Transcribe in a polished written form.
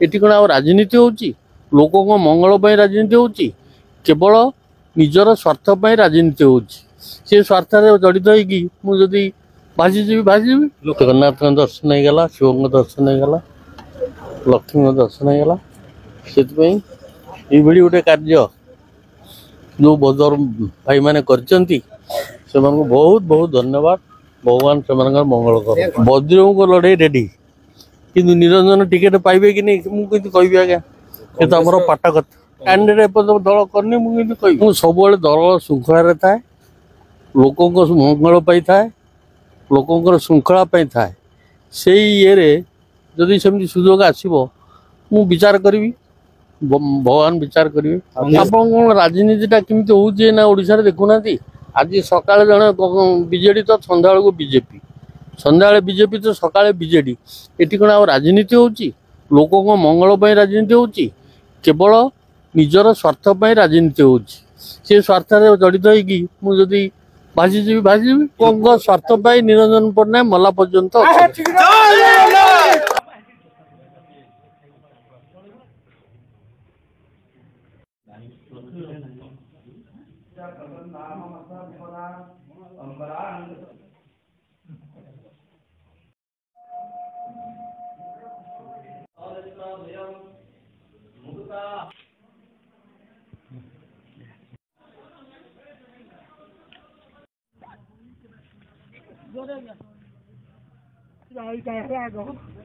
Eighty कौन राजनीति होची लोकों को मंगल पर राजनीति होची केवल निजर स्वार्थ पर राजनीति होची से स्वार्थ जड़ित होगी मुझे भाजीजी जगन्नाथ दर्शन हो गला शिव दर्शन हो गला लक्ष्मी दर्शन हो गला से गोटे कार्य जो बदर भाई मैंने करचंती से बहुत बहुत धन्यवाद भगवान से मंगल कर बद्रंग को लड़े रेडी कि निरंजन टिकेट पाइबे कि नहीं मुझे कहि आज्ञा ये तो आम पाठ कथा कैंडिडेट दल करनी मुझे सब दल श्रृंखला थाए लोकों मंगल पाई थाए लोकों श्रृंखला पाई थाए से ये जदि सेमती सुजोग आसो मु विचार करी भगवान विचार करेंगे आप कौन राजनीतिटा केमती हो ना ओडिशा देखुना आज सकाଳେ जड़े बीजेडी तो सन्ध्या बेलू बीजेपी सन्ध्या बीजेपी तो सकाଳେ बीजेडी एटी कौन राजनीति होची लोकों को मंगल पर राजनीति होची केवल निजर स्वार्थ पर राजनीति होची से स्वार्थ जड़ित होगी मुझे भाजीजी स्वार्थ पर निरंजन पट्टनायक मला पर्यंत Rồi, kìa, ra rồi.